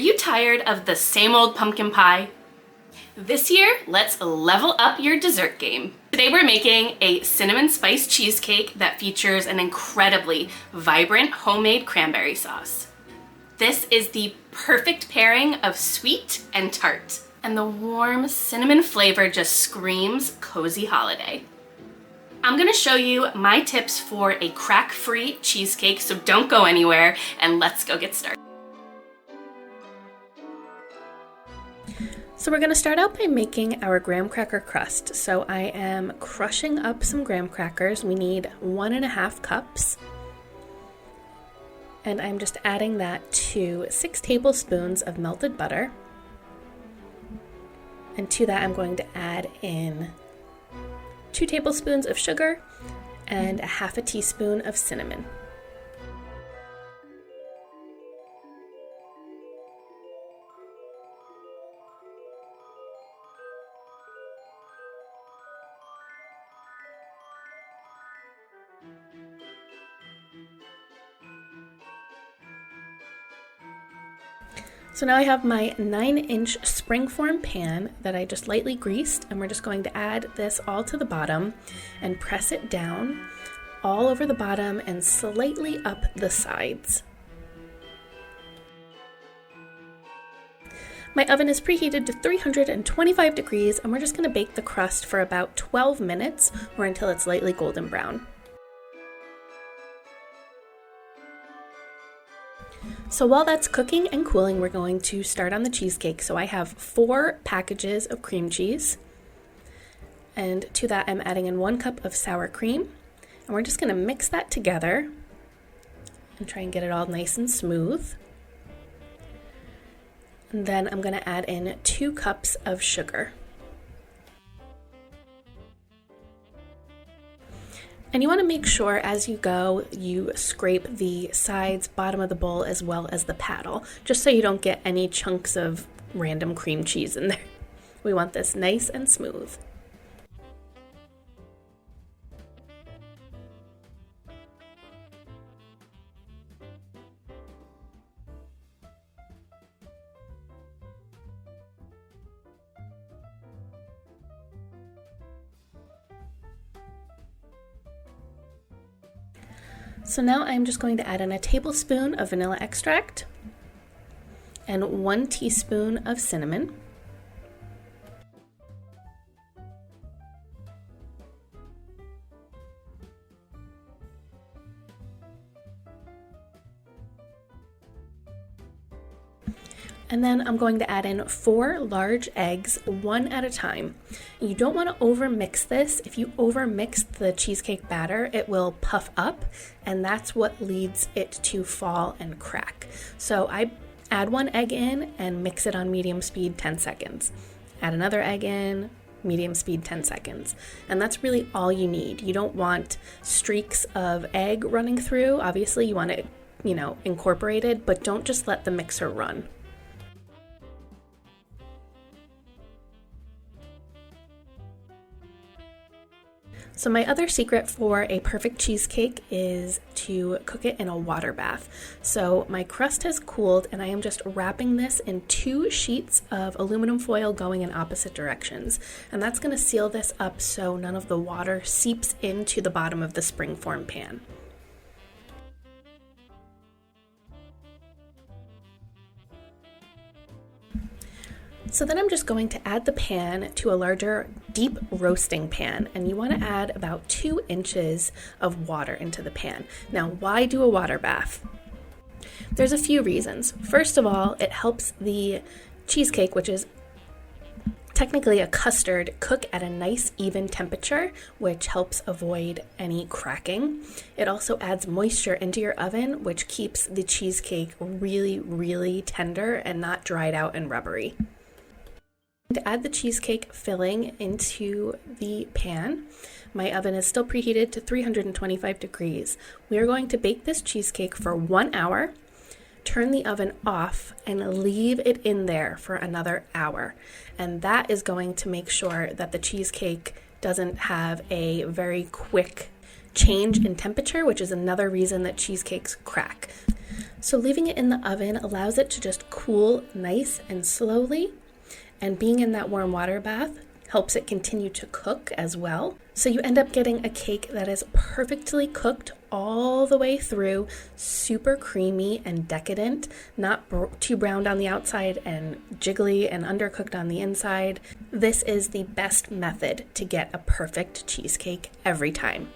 you tired of the same old pumpkin pie? This year, let's level up your dessert game. Today we're making a cinnamon spice cheesecake that features an incredibly vibrant homemade cranberry sauce. This is the perfect pairing of sweet and tart, and the warm cinnamon flavor just screams cozy holiday. I'm gonna show you my tips for a crack-free cheesecake, so don't go anywhere and let's go get started. So we're gonna start out by making our graham cracker crust. So I am crushing up some graham crackers. We need 1.5 cups. And I'm just adding that to 6 tablespoons of melted butter. And to that I'm going to add in 2 tablespoons of sugar and 1/2 teaspoon of cinnamon. So now I have my 9-inch springform pan that I just lightly greased, and we're just going to add this all to the bottom and press it down all over the bottom and slightly up the sides. My oven is preheated to 325 degrees, and we're just going to bake the crust for about 12 minutes or until it's lightly golden brown. So while that's cooking and cooling, we're going to start on the cheesecake. So I have 4 packages of cream cheese, and to that I'm adding in 1 cup of sour cream, and we're just going to mix that together and try and get it all nice and smooth. And then I'm going to add in 2 cups of sugar. And you want to make sure as you go, you scrape the sides, bottom of the bowl, as well as the paddle, just so you don't get any chunks of random cream cheese in there. We want this nice and smooth. So now I'm just going to add in a tablespoon of vanilla extract and 1 teaspoon of cinnamon. And then I'm going to add in 4 large eggs, 1 at a time. You don't want to over-mix this. If you over-mix the cheesecake batter, it will puff up, and that's what leads it to fall and crack. So I add 1 egg in and mix it on medium speed 10 seconds. Add another egg in, medium speed 10 seconds. And that's really all you need. You don't want streaks of egg running through. Obviously you want it, incorporated, but don't just let the mixer run. So my other secret for a perfect cheesecake is to cook it in a water bath. So my crust has cooled, and I am just wrapping this in 2 sheets of aluminum foil going in opposite directions. And that's going to seal this up so none of the water seeps into the bottom of the springform pan. So then I'm just going to add the pan to a larger deep roasting pan, and you want to add about 2 inches of water into the pan. Now, why do a water bath? There's a few reasons. First of all, it helps the cheesecake, which is technically a custard, cook at a nice even temperature, which helps avoid any cracking. It also adds moisture into your oven, which keeps the cheesecake really, really tender and not dried out and rubbery. To add the cheesecake filling into the pan, my oven is still preheated to 325 degrees. We are going to bake this cheesecake for 1 hour, turn the oven off, and leave it in there for another hour. And that is going to make sure that the cheesecake doesn't have a very quick change in temperature, which is another reason that cheesecakes crack. So leaving it in the oven allows it to just cool nice and slowly, and being in that warm water bath helps it continue to cook as well. So you end up getting a cake that is perfectly cooked all the way through, super creamy and decadent, not too browned on the outside and jiggly and undercooked on the inside. This is the best method to get a perfect cheesecake every time.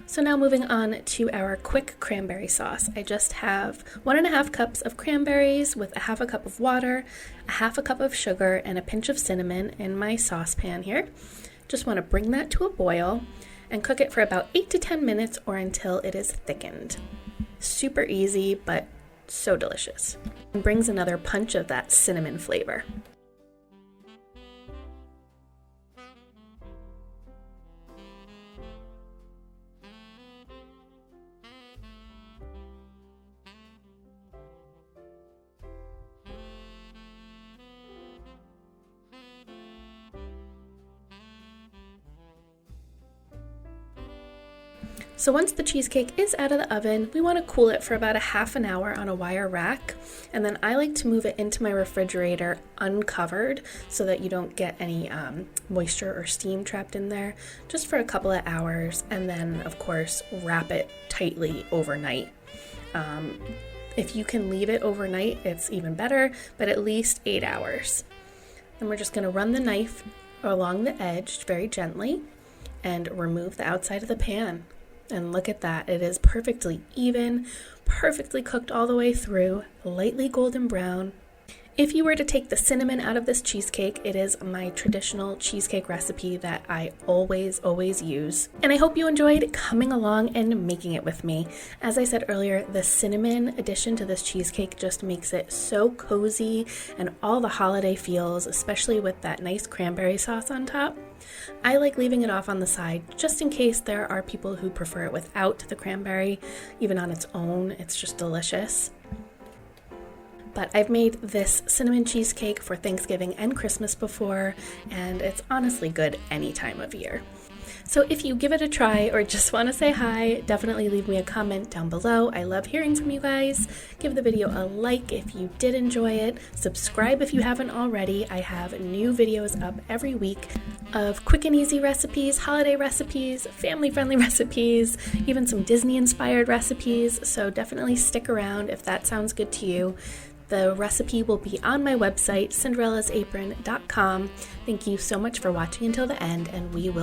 So now moving on to our quick cranberry sauce. I just have 1.5 cups of cranberries with 1/2 cup of water, 1/2 cup of sugar, and a pinch of cinnamon in my saucepan here. Just want to bring that to a boil and cook it for about 8 to 10 minutes or until it is thickened. Super easy, but so delicious. And brings another punch of that cinnamon flavor. So once the cheesecake is out of the oven, we want to cool it for about 1/2 hour on a wire rack, and then I like to move it into my refrigerator uncovered so that you don't get any moisture or steam trapped in there, just for a couple of hours, and then of course wrap it tightly overnight. If you can leave it overnight, it's even better, but at least 8 hours. Then we're just going to run the knife along the edge very gently and remove the outside of the pan. And look at that, it is perfectly even, perfectly cooked all the way through, lightly golden brown. If you were to take the cinnamon out of this cheesecake, it is my traditional cheesecake recipe that I always use. And I hope you enjoyed coming along and making it with me. As I said earlier, the cinnamon addition to this cheesecake just makes it so cozy and all the holiday feels, especially with that nice cranberry sauce on top. I like leaving it off on the side just in case there are people who prefer it without the cranberry. Even on its own, it's just delicious. But I've made this cinnamon cheesecake for Thanksgiving and Christmas before, and it's honestly good any time of year. So if you give it a try or just want to say hi, definitely leave me a comment down below. I love hearing from you guys. Give the video a like if you did enjoy it. Subscribe if you haven't already. I have new videos up every week of quick and easy recipes, holiday recipes, family-friendly recipes, even some Disney-inspired recipes. So definitely stick around if that sounds good to you. The recipe will be on my website, cinderellasapron.com. Thank you so much for watching until the end, and we will